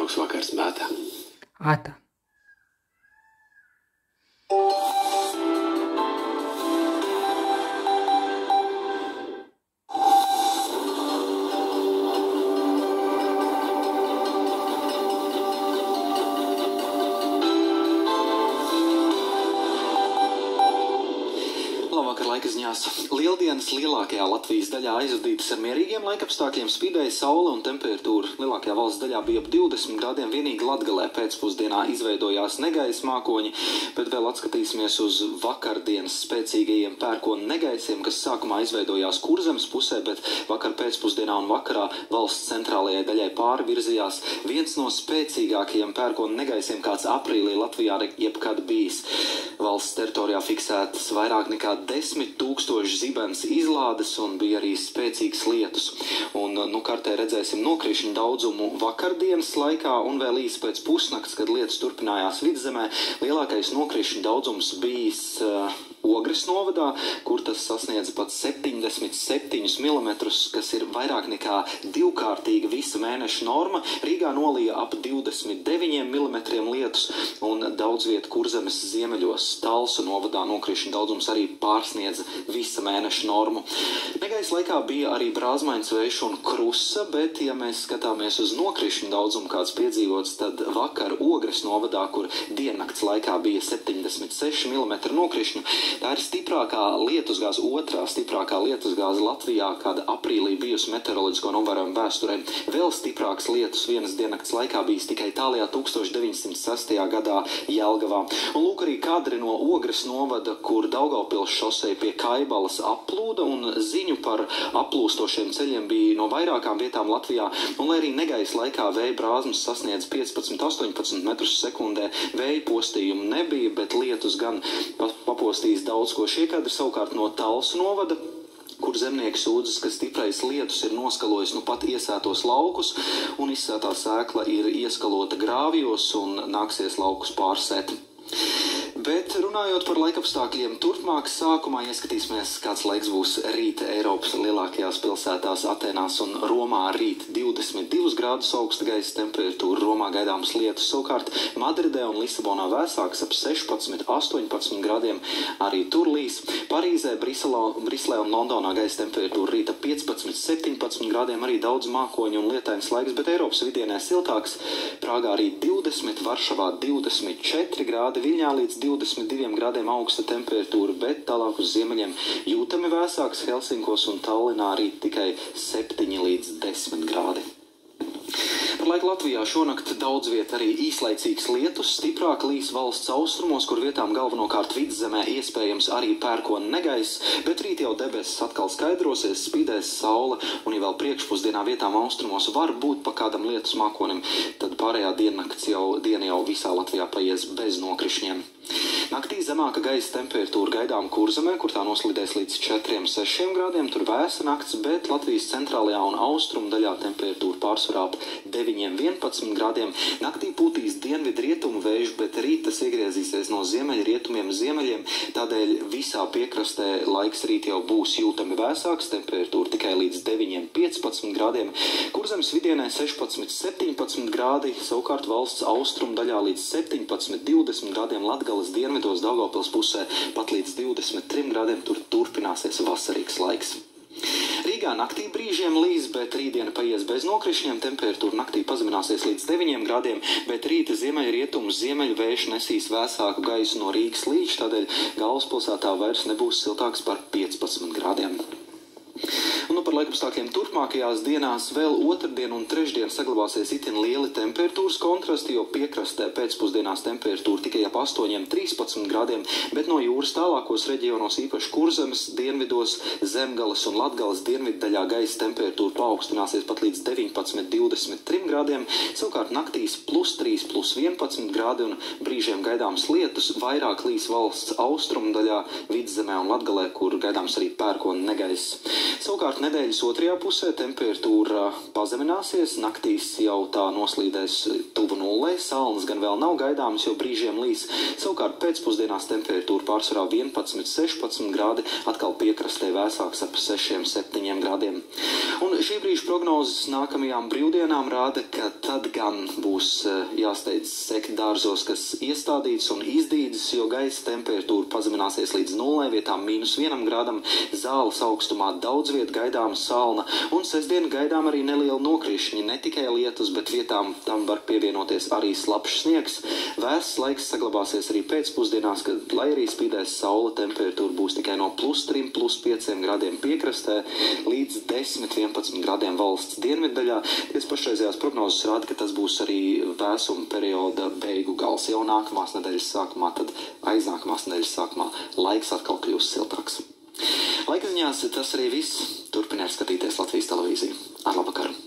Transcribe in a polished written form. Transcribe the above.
Jauks vakars, Beata. Ata. Labvakar, laika ziņās. Lieldienas lielākajā Latvijas daļā aizvadītas ar mierīgiem laikapstākļiem, spīdēja saule un temperatūra lielākajā valsts daļā bija ap 20 grādiem. Vienīgi Latgalē pēcpusdienā izveidojās negaisa mākoņi, bet vēl atskatīsimies uz vakardienas spēcīgajiem pērkonu negaisiem, kas sākumā izveidojās Kurzemes pusē, bet vakar pēcpusdienā un vakarā valsts centrālajai daļai pārvirzījās viens no spēcīgākajiem pērkonu negaisiem, kāds aprīlī Latvijā jebkad bijis. Valsts teritorijā fiksētas vairāk nekā 10 000 zibens izlādes un bija arī spēcīgs lietus. Un, kartē redzēsim nokrišņu daudzumu vakardienas laikā un vēl īsi pēc pusnakts, kad lietus turpinājās Vidzemē. Lielākais nokrišņu daudzums bijis Ogres novadā, kur tas sasniedz pat 77 mm, kas ir vairāk nekā divkārtīga visa mēneša norma. Rīgā nolija ap 29 mm lietus un daudz viet Kurzemes ziemeļos. Talsu novadā nokrišņu daudzums arī pārsniedza visa mēneša normu. Negaisa laikā bija arī brāzmains vējš un krusa, bet, ja mēs skatāmies uz nokrišņu daudzumu, kāds piedzīvots, tad vakar Ogres novadā, kur diennakts laikā bija 76 mm nokrišņu, tā ir stiprākā lietusgāze, otrā stiprākā lietusgāze Latvijā, kāda aprīlī bijusi meteoroloģisko novērojumu vēsturē. Vēl stiprāks lietus vienas diennakts laikā bijis tikai tālajā 1906. gadā Jelgavā. Un lūk arī kadri no Ogres novada, kur Daugavpils šoseja pie Kaibalas aplūda, un ziņu par aplūstošiem ceļiem bija no vairākām vietām Latvijā. Un lai arī negaisa laikā vēja brāzmas sasniedz 15–18 metrus sekundē, vēja postījumu nebija, bet lietus gan papostījis daudz ko. Šie kadri savukārt no Talsu novada, kur zemnieki sūdzas, ka stiprais lietus ir noskalojis pat iesētos laukus, un izsētā sēkla ir ieskalota grāvjos un nāksies laukus pārsēt. Bet runājot par laikapstākļiem turpmāk, sākumā ieskatīsimies, kāds laiks būs rīt Eiropas lielākajās pilsētās Atenās un Romā. Rīt 22 grādus augsta gaisa temperatūra, Romā gaidāms lietus, savukārt Madridē un Lisabonā vēsāks ap 16–18 grādiem, arī tur līs. Parīzē, Briselē un Londonā gaisa temperatūra rīta 15–17 grādiem, arī daudz mākoņu un lietains laiks, bet Eiropas vidienē siltāks. Prāgā arī 20, Varšavā 24 grādi, Viļņā līdz 22 grādiem augsta temperatūra, bet tālāk uz ziemeļiem jūtami vēsāks, Helsinkos un Tallinā arī tikai 7 līdz 10 grādi. Par laiku Latvijā šonakt daudz viet arī īslaicīgs lietus, stiprāk līs valsts austrumos, kur vietām galvenokārt Vidzemē iespējams arī pērkona negaiss, bet rīt jau debesis atkal skaidrosies, spīdēs saule, un ja vēl priekšpusdienā vietām austrumos var būt pa kādam lietus mākonim, tad pārējā diena jau visā Latvijā paies bez nokrišņiem. Naktī zemāka gaisa temperatūra gaidām Kurzemē, kur tā noslidēs līdz 4–6 grādiem, tur vēsa nakts, bet Latvijas centrālajā un austrumu daļā temperatūra pārsvarā ap 9–11 grādiem. Naktī pūtīs dienvidrietumu vējš, bet rīt tas iegriezīsies no ziemeļrietumiem ziemeļiem, tādēļ visā piekrastē laiks rīt jau būs jūtami vēsāks, temperatūra tikai līdz 9–15 grādiem. Kurzemes vidienē 16–17 grādi, savukārt valsts austrumu daļā līdz 17–20 grādiem, Latgales dienvidos Daugavpils pusē pat līdz 23 grādiem, tur turpināsies vasarīgs laiks. Rīgā naktī brīžiem līs, bet rītdiena paies bez nokrišņiem, temperatūra naktī pazemināsies līdz 9 grādiem, bet rīta ziemeļrietumu ziemeļu vējš nesīs vēsāku gaisu no Rīgas līča, tādēļ galvaspilsētā vairs nebūs siltāks par 15 grādiem. Un par laikapstākļiem turpmākajās dienās vēl otrdien un trešdien saglabāsies itin lieli temperatūras kontrasti, jo piekrastē pēcpusdienās temperatūra tikai ap 8–13 grādiem, bet no jūras tālākos reģionos, īpaši Kurzemes dienvidos, Zemgales un Latgales dienviddaļā gaisa temperatūra paaugstināsies pat līdz 19–23 grādiem, savukārt naktīs +3, +11 grādi un brīžiem gaidāms lietus, vairāk līs valsts austrumu daļā, Vidzemē un Latgalē, kur gaidāms arī pērkona negaiss. Savukārt nedēļas otrajā pusē temperatūra pazemināsies, naktīs jau tā noslīdēs tuvu nullei, salnas gan vēl nav gaidāmas, jo brīžiem līs. Savukārt pēcpusdienās temperatūra pārsvarā 11–16 grādi, atkal piekrastē vēsāks ap 6–7 grādiem. Un šī brīža prognozes nākamajām brīvdienām rāda, ka tad gan būs jāsteidz sekt dārzos, kas iestādīts un izdīdis, jo gaisa temperatūra pazemināsies līdz nullei, vietām -1 grādam, Zāles augstumā daudz viet gaidāma salna, un sestdien gaidām arī neliela nokrišņi, ne tikai lietus, bet vietām tam var pievienoties arī slapjš sniegs. Vēss laiks saglabāsies arī pēcpusdienās, kad, lai arī spīdēs saule, temperatūra būs tikai no +3, +5 grādiem piekrastē līdz 10–11 grādiem valsts dienviddaļā. Ties pašreizējās prognozes rāda, ka tas būs arī vēsuma perioda beigu gals. Jau nākamās nedēļas sākumā, tad aiznākamās nedēļas sākumā laiks atkal kļūs siltāks. Laika ziņās tas arī viss. Turpiniet skatīties Latvijas televīziju. Ar labvakaru!